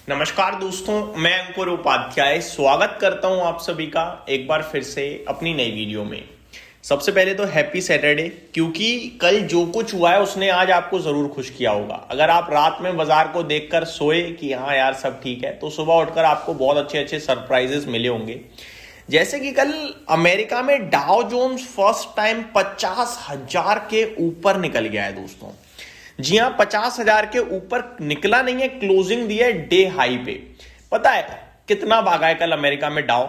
नमस्कार दोस्तों, मैं अंकुर उपाध्याय स्वागत करता हूं आप सभी का एक बार फिर से अपनी नई वीडियो में। सबसे पहले तो हैप्पी सैटरडे, क्योंकि कल जो कुछ हुआ है उसने आज आपको जरूर खुश किया होगा। अगर आप रात में बाजार को देखकर सोए कि हाँ यार सब ठीक है, तो सुबह उठकर आपको बहुत अच्छे अच्छे सरप्राइजेस मिले होंगे। जैसे कि कल अमेरिका में डाउ जोन्स फर्स्ट टाइम 50,000 के ऊपर निकल गया है दोस्तों। जी हाँ, 50,000 के ऊपर निकला नहीं है, क्लोजिंग दी है डे हाई पे। पता है कितना भागा है कल अमेरिका में डाउ?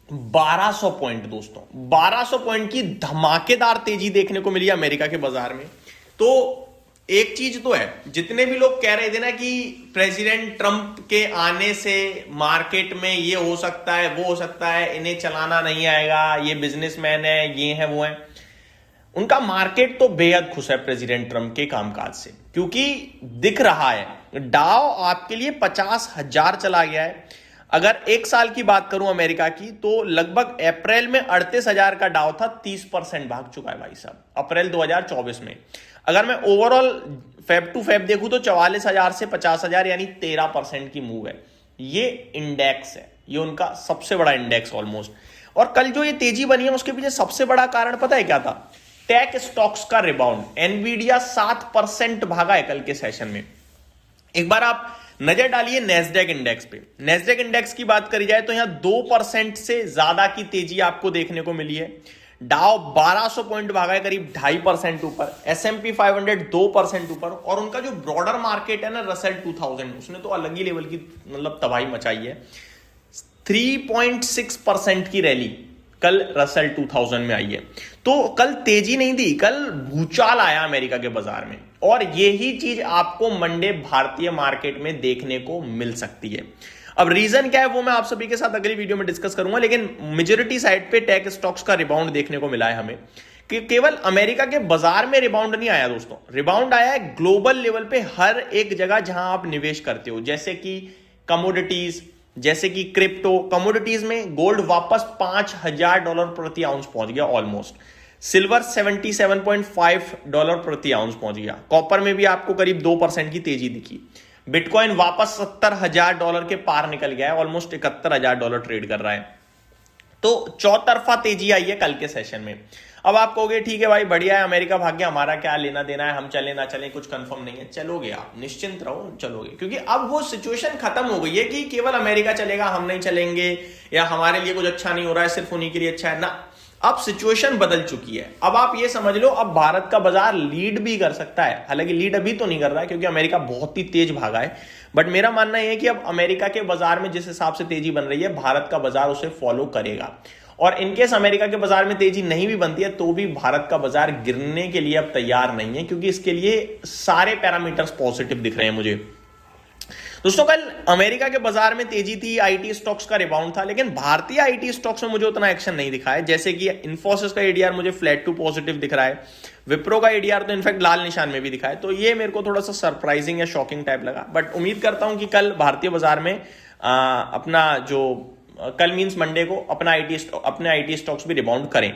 1200 पॉइंट दोस्तों, 1200 पॉइंट की धमाकेदार तेजी देखने को मिली है अमेरिका के बाजार में। तो एक चीज तो है, जितने भी लोग कह रहे थे ना कि प्रेसिडेंट ट्रंप के आने से मार्केट में ये हो सकता है वो हो सकता है, इन्हें चलाना नहीं आएगा, ये बिजनेसमैन है, ये है वो है, उनका मार्केट तो बेहद खुश है प्रेसिडेंट ट्रंप के कामकाज से, क्योंकि दिख रहा है डाउ आपके लिए 50,000 चला गया है। अगर एक साल की बात करूं अमेरिका की, तो लगभग अप्रैल में 38,000 का डाउ था, 30% भाग चुका है भाई साहब अप्रैल 2024 में। अगर मैं ओवरऑल फेब टू फेब देखूं तो 44,000 से 50,000 यानी 13% की मूव है। ये इंडेक्स है, ये उनका सबसे बड़ा इंडेक्स ऑलमोस्ट। और कल जो ये तेजी बनी है उसके पीछे सबसे बड़ा कारण पता है क्या था? टेक स्टॉक्स का रिबाउंड। एनवीडिया 7% भागा है कल के सेशन में। एक बार आप नजर डालिए नेस्डेक इंडेक्स पे। नेस्डेक इंडेक्स की बात करी जाए तो यहां 2% से ज्यादा की तेजी आपको देखने को मिली है। डाउ 1200 पॉइंट भागा है, करीब 2.5% ऊपर। एसएमपी 500 2% ऊपर। और उनका जो ब्रॉडर मार्केट है ना, रसेल 2000, उसने तो अलग ही लेवल की मतलब तबाही मचाई है। 3.6% की रैली कल रसेल 2000 में आई है। तो कल तेजी नहीं दी, कल भूचाल आया अमेरिका के बाजार में। और यही चीज आपको मंडे भारतीय मार्केट में देखने को मिल सकती है। अब रीजन क्या है वो मैं आप सभी के साथ अगली वीडियो में डिस्कस करूंगा, लेकिन मेजॉरिटी साइड पे टेक स्टॉक्स का रिबाउंड देखने को मिला है हमें। कि केवल अमेरिका के बाजार में रिबाउंड नहीं आया दोस्तों, रिबाउंड आया है ग्लोबल लेवल पे हर एक जगह जहां आप निवेश करते हो। जैसे कि कमोडिटीज, जैसे कि क्रिप्टो। कमोडिटीज में गोल्ड वापस $5,000 प्रति आउंस पहुंच गया ऑलमोस्ट। सिल्वर $77.5 प्रति आउंस पहुंच गया। कॉपर में भी आपको करीब 2% की तेजी दिखी। बिटकॉइन वापस $70,000 के पार निकल गया है, ऑलमोस्ट $71,000 ट्रेड कर रहा है। तो चौतरफा तेजी आई है कल के सेशन में। अब आप कहोगे ठीक है भाई बढ़िया है, अमेरिका भाग गया, हमारा क्या लेना देना है, हम चले ना चले कुछ कंफर्म नहीं है। चलोगे आप, निश्चिंत रहो चलोगे, क्योंकि अब वो सिचुएशन खत्म हो गई है कि केवल अमेरिका चलेगा हम नहीं चलेंगे, या हमारे लिए कुछ अच्छा नहीं हो रहा है सिर्फ उन्हीं के लिए अच्छा है ना। अब सिचुएशन बदल चुकी है। अब आप ये समझ लो, अब भारत का बाजार लीड भी कर सकता है। हालांकि लीड अभी तो नहीं कर रहा है क्योंकि अमेरिका बहुत ही तेज भागा है, बट मेरा मानना यह है कि अब अमेरिका के बाजार में जिस हिसाब से तेजी बन रही है, भारत का बाजार उसे फॉलो करेगा। और इनकेस अमेरिका के बाजार में तेजी नहीं भी बनती है तो भी भारत का बाजार गिरने के लिए अब तैयार नहीं है, क्योंकि इसके लिए सारे पैरामीटर्स पॉजिटिव दिख रहे हैं मुझे। दोस्तों कल अमेरिका के बाजार में तेजी थी, आईटी स्टॉक्स का रिबाउंड था, लेकिन भारतीय आईटी स्टॉक्स में मुझे उतना एक्शन नहीं दिखा है। जैसे कि इन्फोसिस का एडीआर मुझे फ्लैट टू पॉजिटिव दिख रहा है। विप्रो का एडीआर तो इनफैक्ट लाल निशान में भी दिखा है। तो ये मेरे को थोड़ा सा सरप्राइजिंग या शॉकिंग टाइप लगा, बट उम्मीद करता हूं कि कल भारतीय बाजार में अपना जो कल मींस मंडे को अपने आईटी स्टॉक्स भी रिबाउंड करें।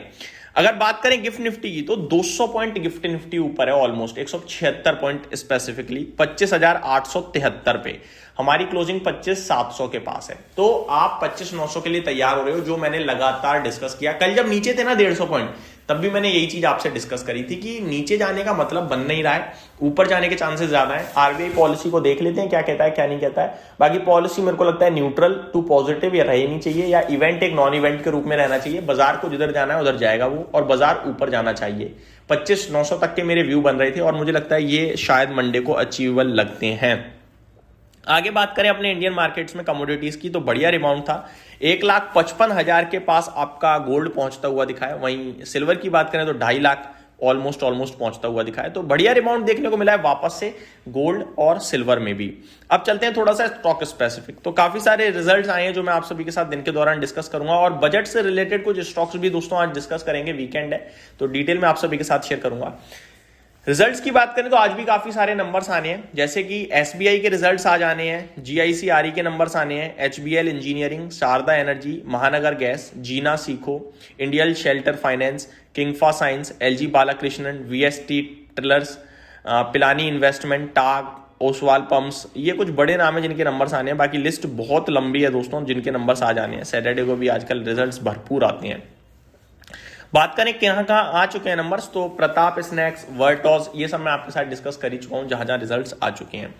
अगर बात करें गिफ्ट निफ्टी की, तो 200 पॉइंट गिफ्ट निफ्टी ऊपर है ऑलमोस्ट, 176 पॉइंट स्पेसिफिकली 25,873 पे। हमारी क्लोजिंग 25,700 के पास है। तो आप 25,900 के लिए तैयार हो रहे हो, जो मैंने लगातार डिस्कस किया। कल जब नीचे थे ना 150 पॉइंट, तब भी मैंने यही चीज आपसे डिस्कस करी थी कि नीचे जाने का मतलब बन नहीं रहा है, ऊपर जाने के चांसेस ज्यादा है। आरबीआई पॉलिसी को देख लेते हैं क्या कहता है क्या नहीं कहता है। बाकी पॉलिसी मेरे को लगता है न्यूट्रल टू पॉजिटिव या रहनी चाहिए, या इवेंट एक नॉन इवेंट के रूप में रहना चाहिए। बाजार को जिधर जाना है उधर जाएगा वो, और बाजार ऊपर जाना चाहिए। 25,900 तक के मेरे व्यू बन रहे थे और मुझे लगता है ये शायद मंडे को अचीवेबल लगते हैं। आगे बात करें अपने इंडियन मार्केट्स में कमोडिटीज की, तो बढ़िया रिबाउंड था। 1,55,000 के पास आपका गोल्ड पहुंचता हुआ दिखा है। वहीं सिल्वर की बात करें तो 2.5 लाख ऑलमोस्ट पहुंचता हुआ दिखा है। तो बढ़िया रिबाउंड देखने को मिला है वापस से गोल्ड और सिल्वर में भी। अब चलते हैं थोड़ा सा स्टॉक स्पेसिफिक। तो काफी सारे रिजल्ट्स आए हैं जो मैं आप सभी के साथ दिन के दौरान डिस्कस करूंगा, और बजट से रिलेटेड कुछ स्टॉक्स भी दोस्तों आज डिस्कस करेंगे। वीकेंड है तो डिटेल में आप सभी के साथ शेयर करूंगा। रिजल्ट्स की बात करें तो आज भी काफी सारे नंबर्स आने हैं, जैसे कि एसबीआई के रिजल्ट्स आज आने हैं, जीआईसीआरई के नंबर्स आने हैं, HBL engineering, Sharda energy, Mahanagar gas, Jeena Sikho, India shelter finance, Kingfa science, LG Balakrishnan, VST tillers, Pilani investment, टाग, ओसवाल पंप्स, ये कुछ बड़े नाम है जिनके नंबर्स आने हैं। बाकी लिस्ट बहुत लंबी है दोस्तों जिनके नंबर्स आ जाने हैं। सैटरडे को भी आजकल रिजल्ट्स भरपूर आते हैं। बात करें कहाँ कहाँ आ चुके हैं नंबर्स, तो प्रताप स्नैक्स, वर्टॉस, ये सब मैं आपके साथ डिस्कस कर ही चुका हूँ जहां जहां रिजल्ट्स आ चुके हैं।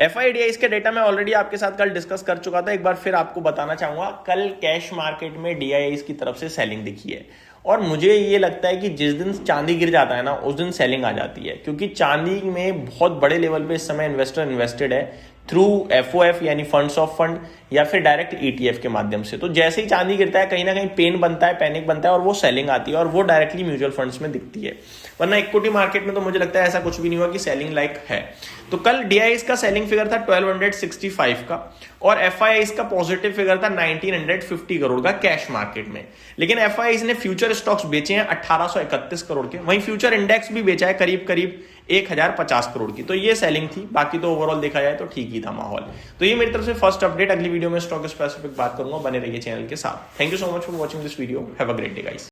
FIDIs के डेटा मैं ऑलरेडी आपके साथ कल डिस्कस कर चुका था, एक बार फिर आपको बताना चाहूंगा। कल कैश मार्केट में DIIs की तरफ से सेलिंग दिखी है और मुझे ये लगता है कि जिस दिन चांदी गिर जाता है ना उस दिन सेलिंग आ जाती है, क्योंकि चांदी में बहुत बड़े लेवल पे इस समय इन्वेस्टर इन्वेस्टेड है थ्रू FOF यानी फंड्स ऑफ फंड या फिर डायरेक्ट ETF के माध्यम से। तो जैसे ही चांदी गिरता है कहीं ना कहीं पेन बनता है, पैनिक बनता है और वो सेलिंग आती है और वो डायरेक्टली म्यूचुअल फंड्स में दिखती है। वरना इक्विटी मार्केट में तो मुझे लगता है ऐसा कुछ भी नहीं हुआ कि सेलिंग लाइक है। तो कल DIIs का सेलिंग फिगर था 1265 का और FIIs का पॉजिटिव फिगर था 1950 करोड़ का कैश मार्केट में। लेकिन FIIs ने फ्यूचर स्टॉक्स बेचे हैं 1831 करोड़ के, वहीं फ्यूचर इंडेक्स भी बेचा है करीब करीब 1050 करोड़ की। तो ये सेलिंग थी, बाकी तो ओवरऑल देखा जाए तो ठीक ही था माहौल। तो ये मेरी तरफ से फर्स्ट अपडेट। अगली वीडियो में स्टॉक स्पेसिफिक बात करूंगा, बने रहिए चैनल के साथ। Thank you so much for watching this video, have a great day guys.